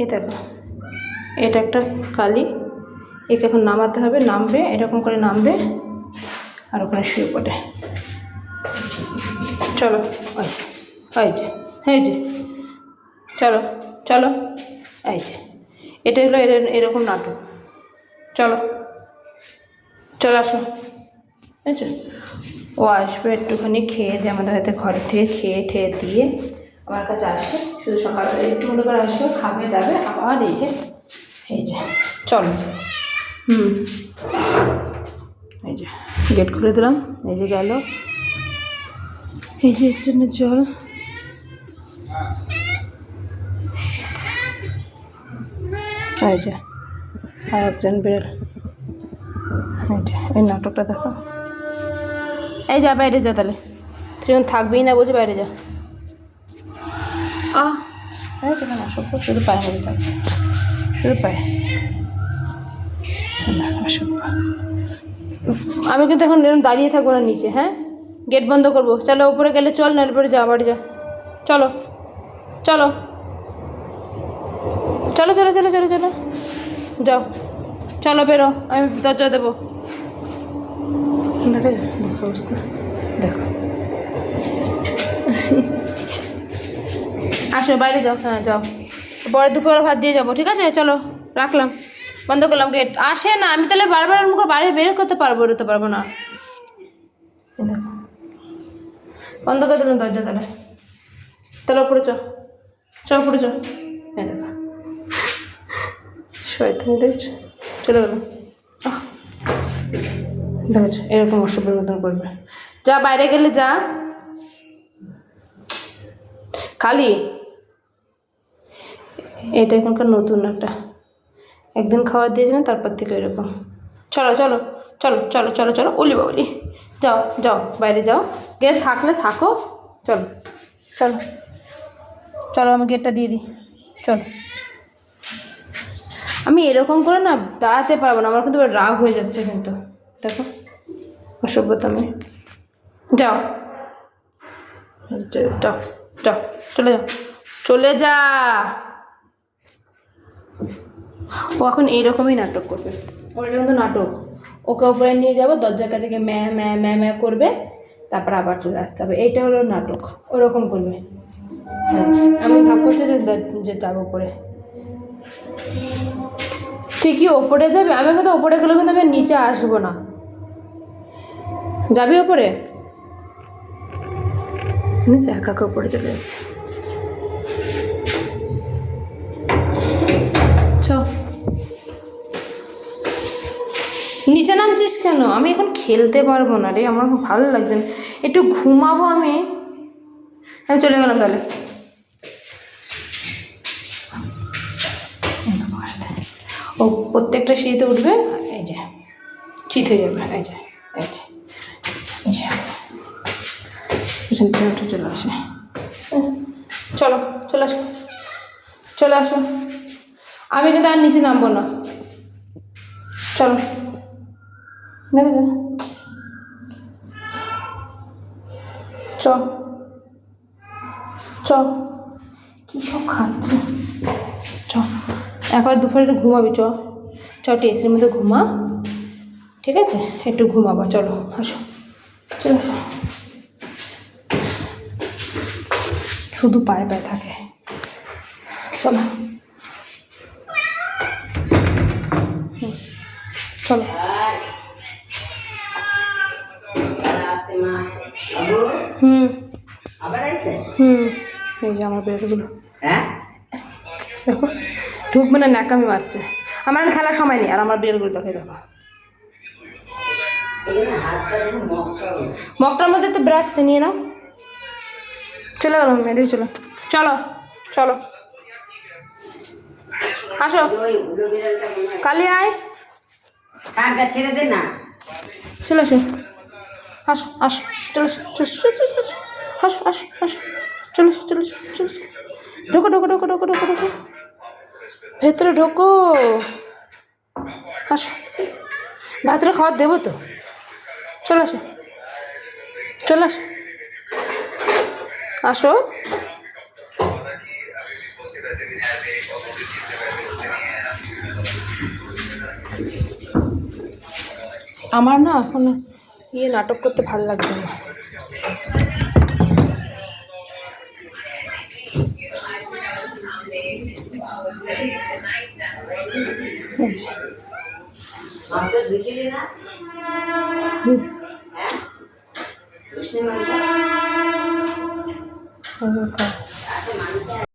এই দেখো, এটা একটা কালি, একে এখন নামাতে হবে, নামবে এরকম করে নামবে আর ওখানে শুয়ে পড়ে। চলো এই যে এই যে চলো চলো, এই যে এটা হলো এরকম নাটক। চলো চলে আসো, বুঝছো? ও আসবে একটুখানি খেয়ে দিয়ে, আমাদের হয়তো ঘরের থেকে খেয়ে ঠেয়ে দিয়ে আমার কাছে আসবে, শুধু সকালবেলা একটু মনে করে আসবে, খাবে যাবে আবার এই যে চলো। এই যে গেট খুলে দিলাম, এই যে গেল, এই যে এর জন্য জল। এই যে আর একজন বেরোল, এই যে এই নাটকটা দেখো। এই যা বাইরে যা, তাহলে তুই যখন থাকবেই না বলছি, বাইরে যা। চলো না, সব শুধু পায়ে মধ্যে থাকবে, শুধু পায়ে। আমি কিন্তু এখন এরকম দাঁড়িয়ে থাকবো না নিচে, হ্যাঁ? গেট বন্ধ করবো। চলো উপরে গেলে চল, না উপরে যা, বাড়ি যা। চলো চলো চলো চলো চলো চলো চলো যাও, চলো বেরো, আমি দরজা দেবো। দেখো দেখো অবস্থা, দেখো। আসো বাইরে যাও, হ্যাঁ যাও, পরে দুপুরে ভাত দিয়ে যাবো, ঠিক আছে? চলো রাখলাম, বন্ধ করলাম গেট। আসে না, আমি তাহলে বারবার মুখে বাইরে বের করতে পারবো, বেরোতে পারবো না। দেখো বন্ধ করে দিলাম দরজা, তাহলে উপরে উপরে হ্যাঁ দেখো, শয়তানি দেখছো, চলে গেল। দেখেছো এরকম অসভ্যের মতন করবে। যা বাইরে গেলে যা, খালি এটা এখনকার নতুন একটা, একদিন খাবার দিয়েছিলাম তারপর থেকে এরকম। চলো চলো চলো চলো চলো চলো, উলি বাবলি, যাও যাও বাইরে যাও, গেট থাকলে থাকো, চলো চলো চলো, আমি গেটটা দিয়ে দিই, চলো। আমি এরকম করে না দাঁড়াতে পারবো না, আমার কিন্তু রাগ হয়ে যাচ্ছে কিন্তু, দেখো অসভ্যতা। আমি যাও যাও যাও, চলে যাও, চলে যা। ও এখন এইরকমই নাটক করবে, ওর কিন্তু নাটক। ওকে উপরে নিয়ে যাবো, দরজার কাছে গিয়ে ম্যা ম্যা ম্যা ম্যা করবে, তারপর আবার চলে আসতে হবে। এইটা হলো নাটক, ওরকম করবে। আমি ভাব করছি যে যাবো উপরে, ঠিকই ওপরে যাবে। আমি কিন্তু ওপরে গেলে কিন্তু আমি নিচে আসবো না। যাবি ওপরে? একা একা উপরে চলে যাচ্ছে। নিচে নামছিস কেন? আমি এখন খেলতে পারবো না রে, আমার ভালো লাগছে না, একটু ঘুমাবো আমি চলে গেলাম তাহলে। ও প্রত্যেকটা সিঁড়িতে উঠবে, এই যে চিত হয়ে যাবে, এই যে উঠে চলে আসে। চলো চলে আসো, চলে আসো, আমি কিন্তু আর নিচে নামবো না। চলো দেখো চ চ, কী সব খাচ্ছে। চ একবার দুপুরে একটু ঘুমাবি, চ একটু এসির মধ্যে ঘুমা, ঠিক আছে? একটু ঘুমাবা, চলো আসো, চলে আসো। শুধু পায়ে পায়ে থাকে, চলো চলো। এই যে আমার বেরোগুলো দেখো, ঢুকবে না, ন্যাকামি মারছে। আমার খেলার সময় নেই, আর আমার বেরোগুলো দেখে দেখো। মগটার মধ্যে তো ব্রাশ নিয়ে নাও, চলে গেলাম এদিকে, চলো চলো চলো আসো, কালি আয়, ছেড়ে দে না, চলে আসো, আসো আসো, চলে আসো, আসো আসো আসো, চলে আসো চলে আসো, চলে আসো, ঢোকো ঢোকো ঢোকো ঢোকো ঢোকো ঢোকো, ভেতরে ঢোকো, আসো, ভাতরে খাবার দেবো তো, চলে আসো চলে আসো, আসো। আমার না এখন নাটক করতে ভালো লাগছে না। মাংস ধুইছিলি না? হুম। হ্যাঁ? ধুসনি মাংস? এই যে খাও। আচ্ছা, মাংস